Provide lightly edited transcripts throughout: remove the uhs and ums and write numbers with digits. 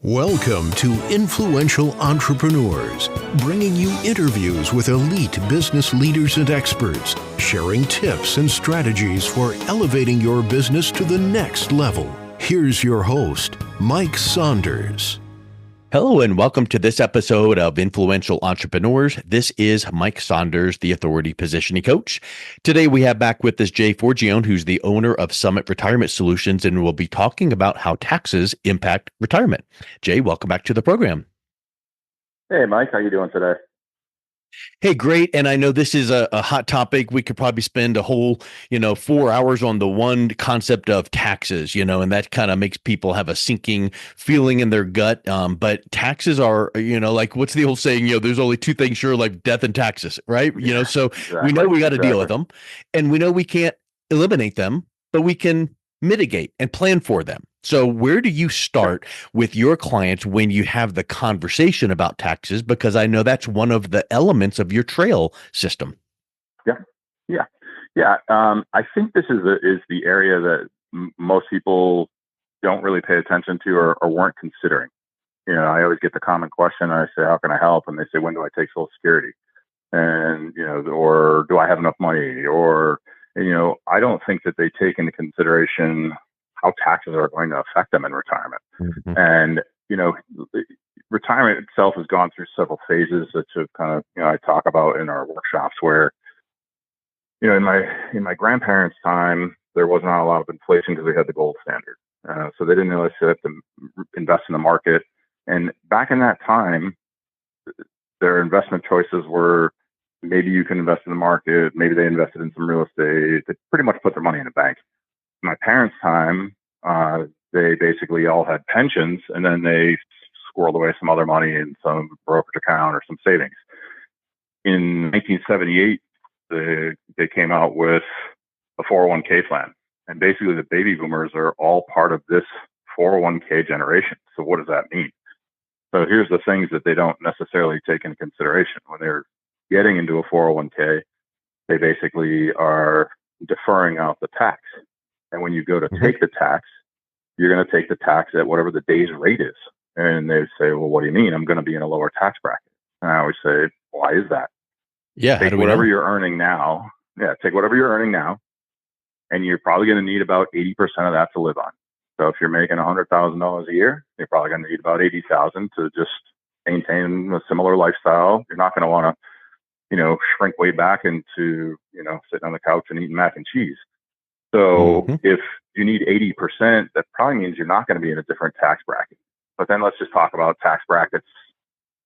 Welcome to Influential Entrepreneurs, bringing you interviews with elite business leaders and experts, sharing tips and strategies for elevating your business to the next level. Here's your host, Mike Saunders. Hello and welcome to this episode of Influential Entrepreneurs. This is Mike Saunders, the Authority Positioning Coach. Today we have back with us Jay Forgione, who's the owner of Summit Retirement Solutions, and we'll be talking about how taxes impact retirement. Jay, welcome back to the program. Hey, Mike, how you doing today? Hey, great. And I know this is a hot topic. We could probably spend a whole, 4 hours on the one concept of taxes, and that kind of makes people have a sinking feeling in their gut. But taxes are, like what's the old saying, there's only two things sure, like death and taxes, right? So Exactly, we know we got to deal with them, and we know we can't eliminate them, but we can mitigate and plan for them. So where do you start with your clients when you have the conversation about taxes? Because I know that's one of the elements of your trail system. Yeah. I think this is the area that most people don't really pay attention to or weren't considering. I always get the common question. I say, how can I help? And they say, when do I take Social Security? And, or do I have enough money? Or, I don't think that they take into consideration how taxes are going to affect them in retirement. Mm-hmm. And, retirement itself has gone through several phases that I talk about in our workshops where, in my grandparents' time, there was not a lot of inflation because we had the gold standard. So they didn't really have to invest in the market. And back in that time, their investment choices were maybe you can invest in the market, maybe they invested in some real estate. They pretty much put their money in a bank. My parents' time, they basically all had pensions, and then they squirreled away some other money in some brokerage account or some savings. In 1978, they came out with a 401k plan. And basically the baby boomers are all part of this 401k generation. So what does that mean? So here's the things that they don't necessarily take into consideration. When they're getting into a 401k, they basically are deferring out the tax. And when you go to take the tax, you're going to take the tax at whatever the day's rate is. And they say, well, what do you mean? I'm going to be in a lower tax bracket. And I always say, why is that? Yeah. Take whatever you're earning now. Yeah. Take whatever you're earning now. And you're probably going to need about 80% of that to live on. So if you're making $100,000 a year, you're probably going to need about 80,000 to just maintain a similar lifestyle. You're not going to want to, shrink way back into, sitting on the couch and eating mac and cheese. So if you need 80%, that probably means you're not going to be in a different tax bracket. But then let's just talk about tax brackets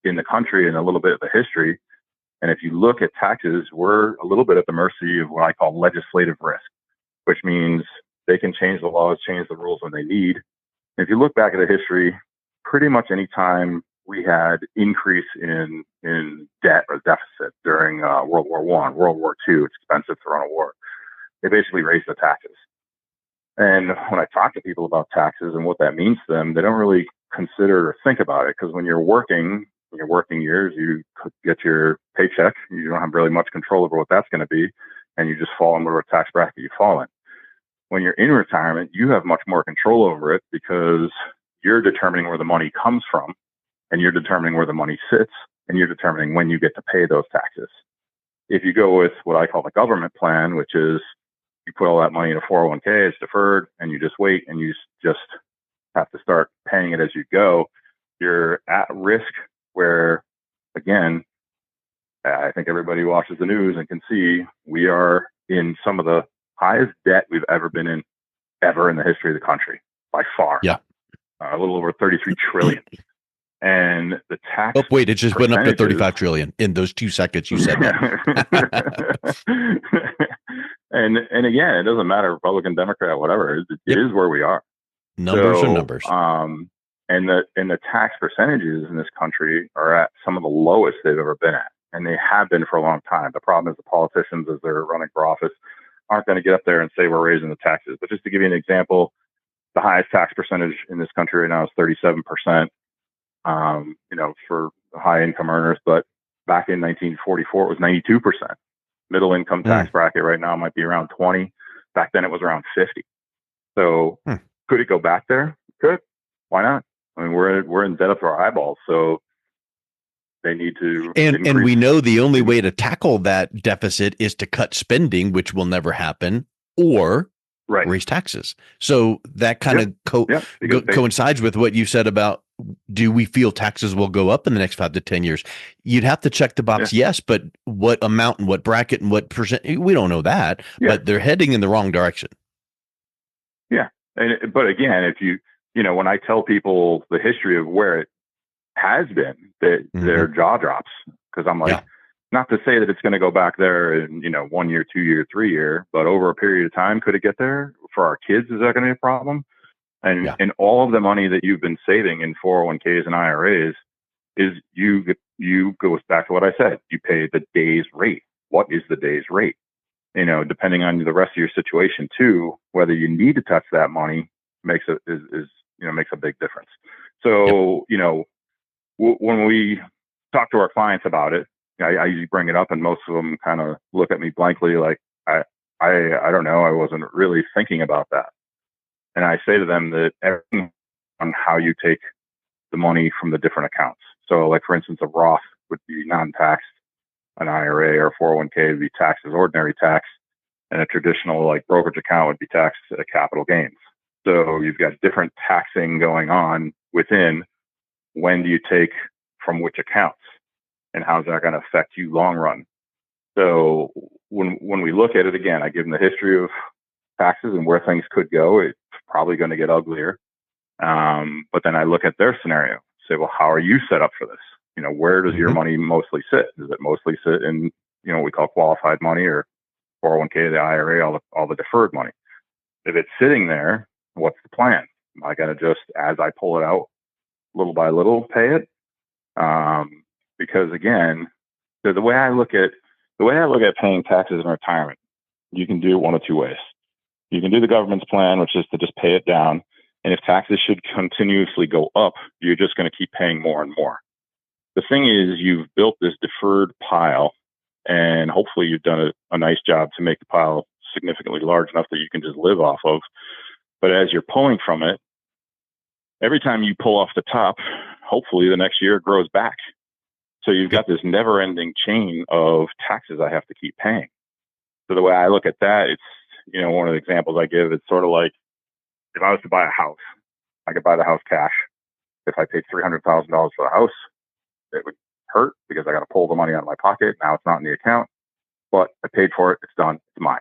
in the country and a little bit of the history. And if you look at taxes, we're a little bit at the mercy of what I call legislative risk, which means they can change the laws, change the rules when they need. And if you look back at the history, pretty much any time we had increase in debt or deficit during World War I, World War II, it's expensive to run a war. They basically raised the taxes. And when I talk to people about taxes and what that means to them, they don't really consider or think about it, because when you're working, in your working years, you get your paycheck. You don't have really much control over what that's going to be, and you just fall in whatever tax bracket you fall in. When you're in retirement, you have much more control over it because you're determining where the money comes from, and you're determining where the money sits, and you're determining when you get to pay those taxes. If you go with what I call the government plan, which is you put all that money in a 401k, it's deferred, and you just wait, and you just have to start paying it as you go, you're at risk where, again, I think everybody watches the news and can see we are in some of the highest debt we've ever been in, ever in the history of the country, by far. Yeah. A little over 33 trillion. And the tax. Oh, wait, it just went up to 35 trillion in those 2 seconds you said that. And again, it doesn't matter, Republican, Democrat, whatever. It is where we are. Numbers are numbers. And the tax percentages in this country are at some of the lowest they've ever been at. And they have been for a long time. The problem is the politicians, as they're running for office, aren't going to get up there and say we're raising the taxes. But just to give you an example, the highest tax percentage in this country right now is 37%, for high income earners. But back in 1944, it was 92%. Middle income tax bracket right now might be around 20. Back then it was around 50. So could it go back there? Could. Why not? I mean, we're in debt up to our eyeballs, so they need to And we increase. know the only way to tackle that deficit is to cut spending, which will never happen, or Right. raise taxes. So that kind Yep. of Yep. Because coincides with what you said about, do we feel taxes will go up in the next 5 to 10 years? You'd have to check the box, yes, but what amount and what bracket and what percent, we don't know that, but they're heading in the wrong direction. Yeah. But again, if when I tell people the history of where it has been, that their jaw drops, because I'm like, not to say that it's going to go back there in, 1 year, 2 year, 3 year, but over a period of time, could it get there for our kids? Is that going to be a problem? And all of the money that you've been saving in 401ks and IRAs is you goes back to what I said. You pay the day's rate. What is the day's rate? Depending on the rest of your situation too, whether you need to touch that money makes a big difference. So, when we talk to our clients about it, I usually bring it up, and most of them kind of look at me blankly, like, I don't know. I wasn't really thinking about that. And I say to them that everything on how you take the money from the different accounts. So, like, for instance, a Roth would be non-taxed, an IRA or 401k would be taxed as ordinary tax, and a traditional like brokerage account would be taxed at capital gains. So you've got different taxing going on within. When do you take from which accounts, and how's that going to affect you long run? So when we look at it again, I give them the history of taxes and where things could go. It's probably going to get uglier. But then I look at their scenario, say, well, how are you set up for this? Where does your money mostly sit? Does it mostly sit in, what we call qualified money, or 401k, the IRA, all the deferred money? If it's sitting there, what's the plan? Am I going to just, as I pull it out, little by little, pay it? Because again, the way I look at paying taxes in retirement, you can do it one of two ways. You can do the government's plan, which is to just pay it down. And if taxes should continuously go up, you're just going to keep paying more and more. The thing is, you've built this deferred pile, and hopefully you've done a nice job to make the pile significantly large enough that you can just live off of. But as you're pulling from it, every time you pull off the top, hopefully the next year it grows back. So you've got this never-ending chain of taxes I have to keep paying. So the way I look at that, it's, one of the examples I give, it's sort of like, if I was to buy a house, I could buy the house cash. If I paid $300,000 for the house, it would hurt because I got to pull the money out of my pocket. Now it's not in the account, but I paid for it. It's done. It's mine.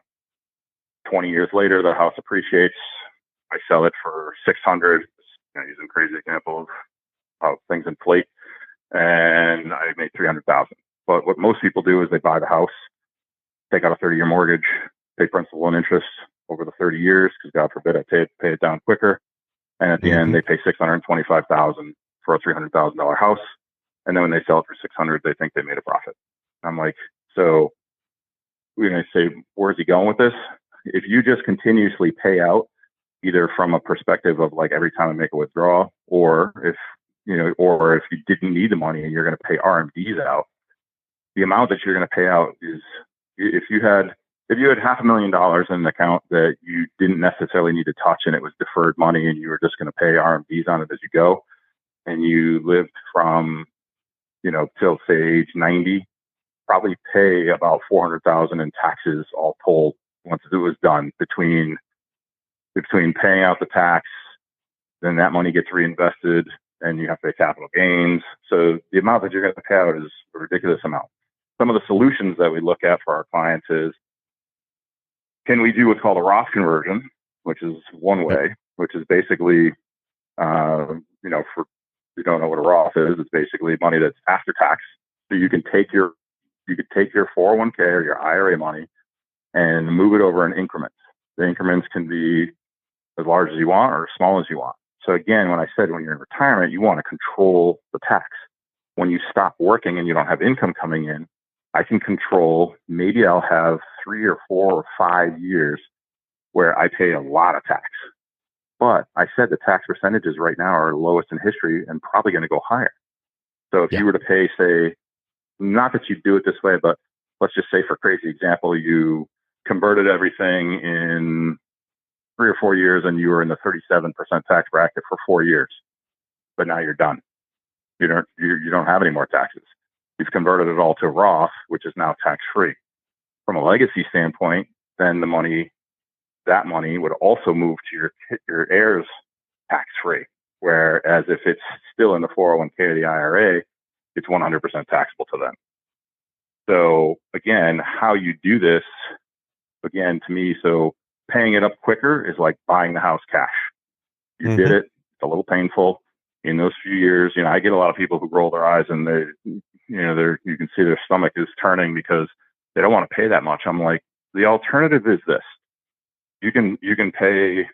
20 years later, the house appreciates. I sell it for 600. Using crazy examples of things inflate, and I made 300,000. But what most people do is they buy the house, take out a 30-year mortgage, pay principal and interest over the 30 years, because God forbid I pay it down quicker. And at the end, they pay $625,000 for a $300,000 house. And then when they sell it for 600, they think they made a profit. I'm like, so we're going to say, where's he going with this? If you just continuously pay out, either from a perspective of like every time I make a withdrawal, or if you didn't need the money and you're going to pay RMDs out, the amount that you're going to pay out is, if you had $500,000 in an account that you didn't necessarily need to touch, and it was deferred money, and you were just going to pay RMDs on it as you go, and you lived from, till say age 90, probably pay about $400,000 in taxes all told once it was done, between paying out the tax, then that money gets reinvested, and you have to pay capital gains. So the amount that you're going to pay out is a ridiculous amount. Some of the solutions that we look at for our clients is, can we do what's called a Roth conversion, which is one way, which is basically, for you don't know what a Roth is, it's basically money that's after tax. So you could take your 401k or your IRA money and move it over in increments. The increments can be as large as you want or as small as you want. So again, when I said when you're in retirement, you want to control the tax. When you stop working and you don't have income coming in, I can control, maybe I'll have 3 or 4 or 5 years where I pay a lot of tax. But I said the tax percentages right now are lowest in history and probably going to go higher. So if you were to pay, say, not that you do it this way, but let's just say for crazy example, you converted everything in 3 or 4 years and you were in the 37% tax bracket for 4 years. but now you're done. You don't have any more taxes. You've converted it all to Roth, which is now tax free. From a legacy standpoint, then that money would also move to your heirs tax free. Whereas if it's still in the 401k or the IRA, it's 100% taxable to them. So again, how you do this, again, to me, so paying it up quicker is like buying the house cash. You did it. It's a little painful in those few years. I get a lot of people who roll their eyes and you can see their stomach is turning because they don't want to pay that much. I'm like, the alternative is this. You can pay,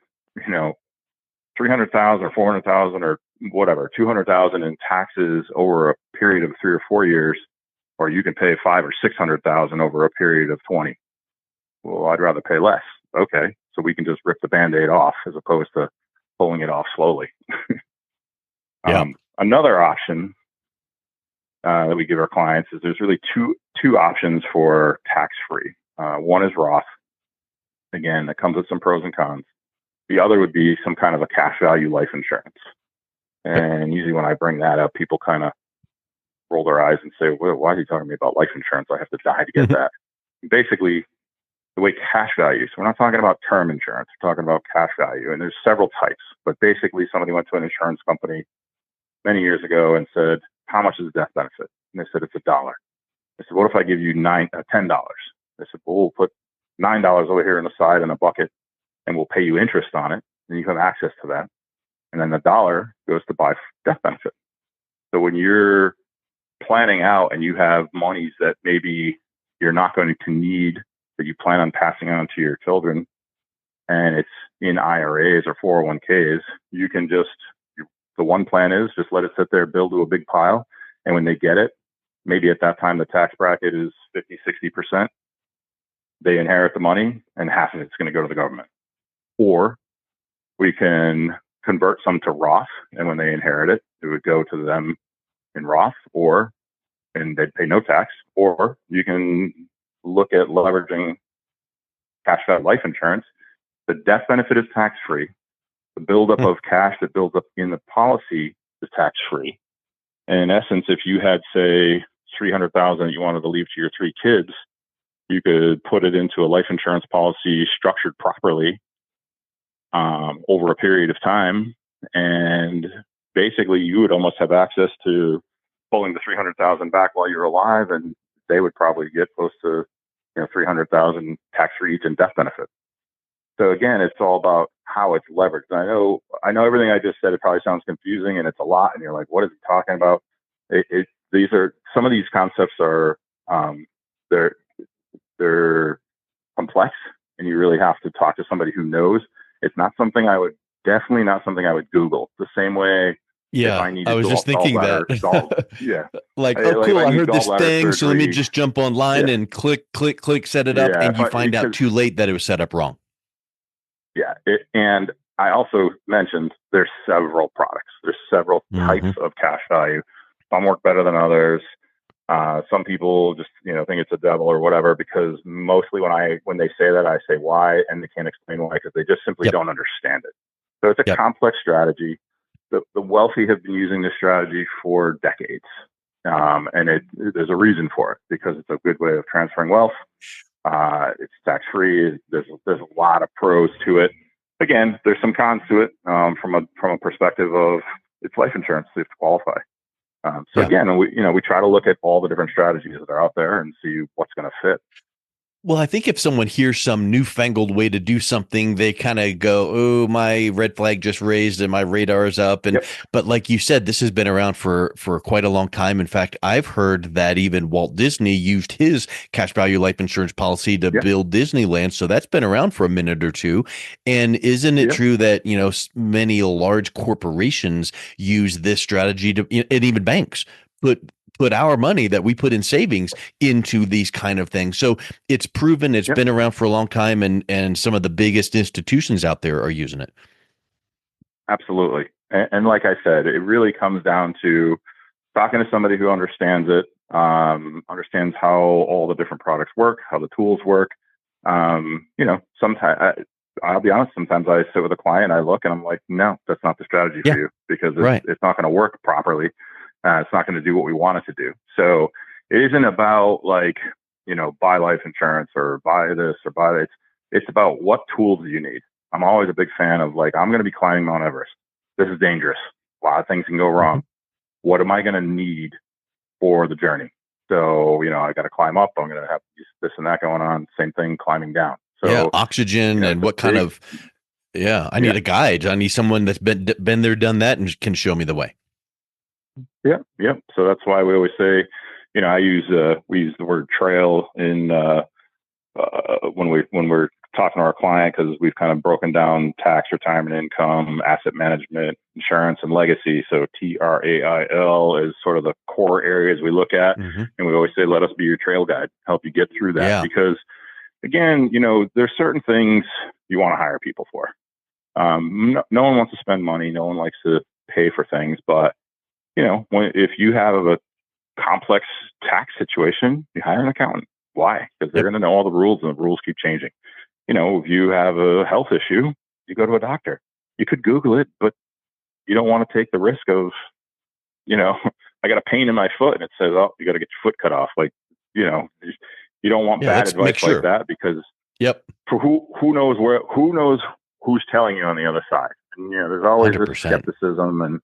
300,000 or 400,000 or whatever, 200,000 in taxes over a period of 3 or 4 years, or you can pay 5 or 600,000 over a period of 20. Well, I'd rather pay less. Okay, so we can just rip the Band-Aid off as opposed to pulling it off slowly. Another option that we give our clients is there's really two options for tax-free. One is Roth. Again, that comes with some pros and cons. The other would be some kind of a cash value life insurance. And usually when I bring that up, people kind of roll their eyes and say, well, why are you talking to me about life insurance? I have to die to get that. Basically, the way cash value, so we're not talking about term insurance, we're talking about cash value. And there's several types. But basically, somebody went to an insurance company many years ago and said, how much is the death benefit? And they said, it's $1. I said, what if I give you $10? They said, well, we'll put $9 over here on the side in a bucket and we'll pay you interest on it. And you have access to that. And then the $1 goes to buy death benefit. So when you're planning out and you have monies that maybe you're not going to need that you plan on passing on to your children, and it's in IRAs or 401ks, you can the one plan is just let it sit there, build to a big pile. And when they get it, maybe at that time the tax bracket is 50, 60%. They inherit the money and half of it's going to go to the government. Or we can convert some to Roth, and when they inherit it, it would go to them in Roth, and they'd pay no tax. Or you can look at leveraging cash value life insurance. The death benefit is tax-free. The buildup of cash that builds up in the policy is tax-free. And in essence, if you had, say, 300,000 you wanted to leave to your 3 kids, you could put it into a life insurance policy structured properly over a period of time. And basically, you would almost have access to pulling the 300,000 back while you're alive, and they would probably get close to 300,000 tax-free each in death benefit. So again, it's all about how it's leveraged. And I know everything I just said. It probably sounds confusing, and it's a lot. And you're like, "What is he talking about?" These are some of these concepts are they're complex, and you really have to talk to somebody who knows. It's definitely not something I would Google. The same way. Yeah, I was just thinking that. Like, oh, cool! I heard this thing, surgery. so let me just jump online and click, set it up, and you find out too late that it was set up wrong. Yeah, and I also mentioned there's several products. There's several types of cash value. Some work better than others. Some people just think it's a devil or whatever, because mostly when they say that, I say why, and they can't explain why because they just simply don't understand it. So it's a complex strategy. The wealthy have been using this strategy for decades, and there's a reason for it, because it's a good way of transferring wealth. It's tax free. There's a lot of pros to it. Again, there's some cons to it from a perspective of it's life insurance. So you have to qualify. Again, we try to look at all the different strategies that are out there and see what's going to fit. Well, I think if someone hears some newfangled way to do something, they kind of go, "Oh, my red flag just raised and my radar is up." And but like you said, this has been around for quite a long time. In fact, I've heard that even Walt Disney used his cash value life insurance policy to build Disneyland. So that's been around for a minute or two. And isn't it true that many large corporations use this strategy and even banks put our money that we put in savings into these kind of things? So it's proven, it's been around for a long time, and some of the biggest institutions out there are using it. Absolutely. And like I said, it really comes down to talking to somebody who understands it, understands how all the different products work, how the tools work. Sometimes I'll be honest, sometimes I sit with a client, I look and I'm like, no, that's not the strategy Yeah. for you because Right. it's not going to work properly. It's not going to do what we want it to do. So it isn't about like, buy life insurance or buy this or buy that. It's about what tools do you need. I'm always a big fan of like, I'm going to be climbing Mount Everest. This is dangerous. A lot of things can go wrong. What am I going to need for the journey? So, I got to climb up. I'm going to have this and that going on. Same thing climbing down. Yeah. So, Oxygen and what kind of, I need a guide. I need someone that's been there, done that and can show me the way. Yeah. Yep. So that's why we always say, we use the word trail in, when we're talking to our client, because we've kind of broken down tax, retirement income, asset management, insurance, and legacy. So TRAIL is sort of the core areas we look at. And we always say, let us be your trail guide, help you get through that. Yeah. Because again, there's certain things you want to hire people for. No one wants to spend money. No one likes to pay for things. But, if you have a complex tax situation, you hire an accountant. Why? Because they're going to know all the rules, and the rules keep changing. If you have a health issue, you go to a doctor. You could Google it, but you don't want to take the risk of, I got a pain in my foot and it says, oh, you got to get your foot cut off. Like, you don't want bad advice like that, because for who knows who's telling you on the other side. And, there's always 100%. this skepticism. And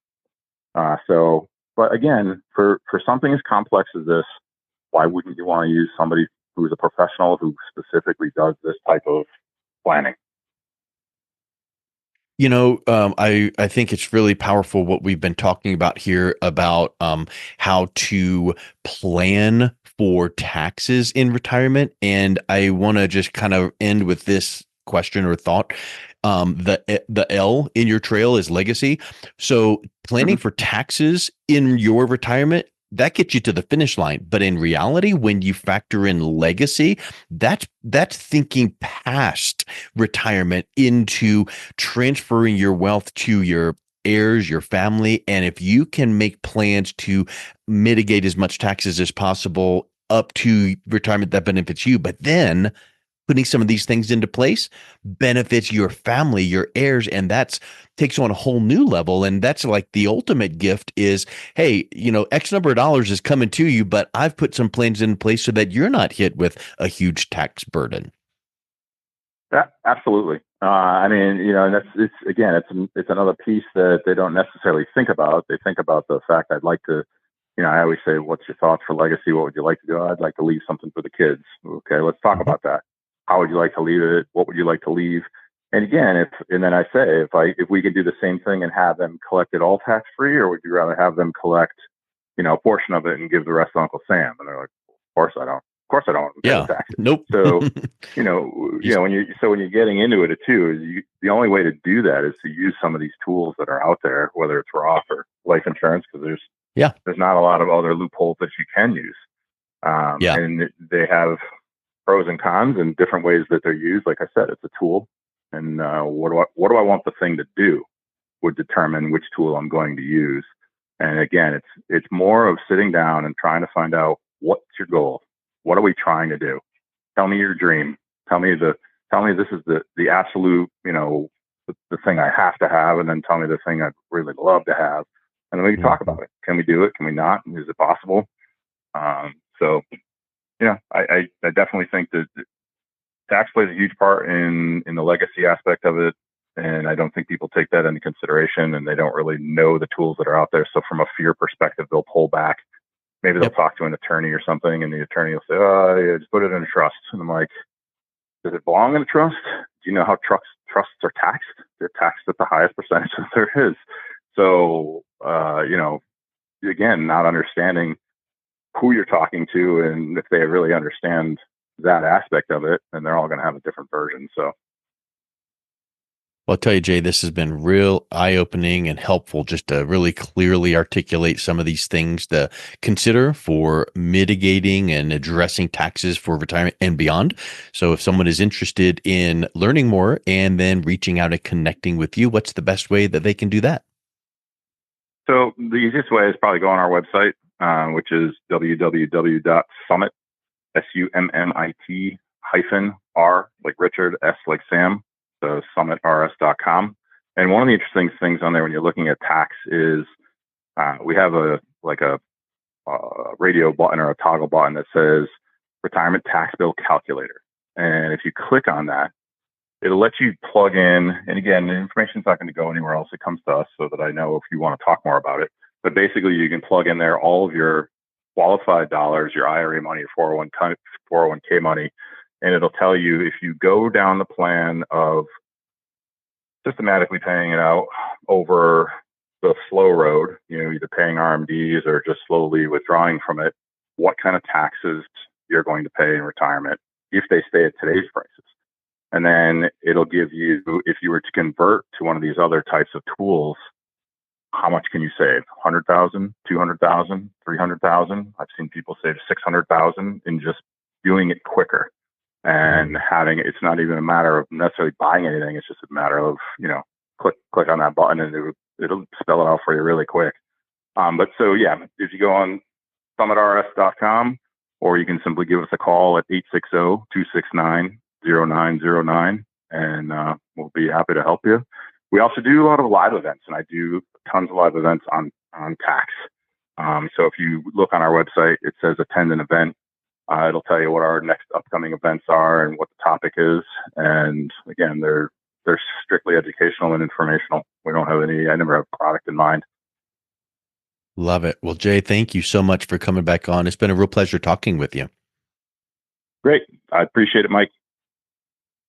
but again, for something as complex as this, why wouldn't you want to use somebody who's a professional who specifically does this type of planning? I think it's really powerful what we've been talking about here about how to plan for taxes in retirement. And I want to just kind of end with this question or thought. The L in your trail is legacy. So planning for taxes in your retirement, that gets you to the finish line. But in reality, when you factor in legacy, that's thinking past retirement into transferring your wealth to your heirs, your family. And if you can make plans to mitigate as much taxes as possible up to retirement, that benefits you. But then putting some of these things into place benefits your family, your heirs, and that's takes on a whole new level. And that's like the ultimate gift is, hey, X number of dollars is coming to you, but I've put some plans in place so that you're not hit with a huge tax burden. Yeah, absolutely. And it's another piece that they don't necessarily think about. They think about the fact I'd like to, I always say, what's your thoughts for legacy? What would you like to do? I'd like to leave something for the kids. Okay, let's talk about that. How would you like to leave it? What would you like to leave? And again, then I say, if we could do the same thing and have them collect it all tax free, or would you rather have them collect, a portion of it and give the rest to Uncle Sam? And they're like, of course I don't. Of course I don't want to pay the taxes. Nope. So, when you're getting into it too, the only way to do that is to use some of these tools that are out there, whether it's Roth or life insurance, because there's not a lot of other loopholes that you can use. And they have pros and cons and different ways that they're used. Like I said, it's a tool, and what do I want the thing to do would determine which tool I'm going to use. And again, it's more of sitting down and trying to find out, what's your goal? What are we trying to do? Tell me your dream. Tell me this is the absolute, the thing I have to have, and then tell me the thing I'd really love to have, and then we can talk about it. Can we do it? Can we not? Is it possible? I definitely think that tax plays a huge part in the legacy aspect of it. And I don't think people take that into consideration, and they don't really know the tools that are out there. So from a fear perspective, they'll pull back. Maybe they'll talk to an attorney or something, and the attorney will say, oh, yeah, just put it in a trust. And I'm like, does it belong in a trust? Do you know how trusts are taxed? They're taxed at the highest percentage that there is. So, again, not understanding who you're talking to, and if they really understand that aspect of it, and they're all going to have a different version. So, well, I'll tell you, Jay, this has been real eye-opening and helpful just to really clearly articulate some of these things to consider for mitigating and addressing taxes for retirement and beyond. So if someone is interested in learning more and then reaching out and connecting with you, what's the best way that they can do that? So the easiest way is probably go on our website, which is www.summit, SUMMIT -R, like Richard, S like Sam, So summitrs.com. And one of the interesting things on there when you're looking at tax is we have a radio button or a toggle button that says retirement tax bill calculator. And if you click on that, it'll let you plug in. And again, the information's not going to go anywhere else. It comes to us so that I know if you want to talk more about it. But basically, you can plug in there all of your qualified dollars, your IRA money, your 401k money, and it'll tell you if you go down the plan of systematically paying it out over the slow road, either paying RMDs or just slowly withdrawing from it, what kind of taxes you're going to pay in retirement if they stay at today's prices. And then it'll give you, if you were to convert to one of these other types of tools, how much can you save? 100,000, 200,000, 300,000. I've seen people save 600,000 in just doing it quicker and having it's not even a matter of necessarily buying anything. It's just a matter of, click on that button and it'll spell it out for you really quick. But so, yeah, if you go on summitrs.com, or you can simply give us a call at 860-269-0909, and we'll be happy to help you. We also do a lot of live events, and I do tons of live events on tax. So if you look on our website, it says attend an event. It'll tell you what our next upcoming events are and what the topic is. And again, they're strictly educational and informational. We don't have I never have product in mind. Love it. Well, Jay, thank you so much for coming back on. It's been a real pleasure talking with you. Great. I appreciate it, Mike.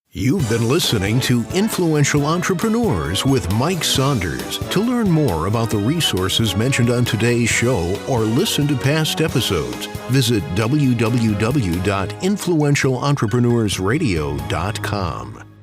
You've been listening to Influential Entrepreneurs with Mike Saunders. To learn more about the resources mentioned on today's show or listen to past episodes, visit www.influentialentrepreneursradio.com.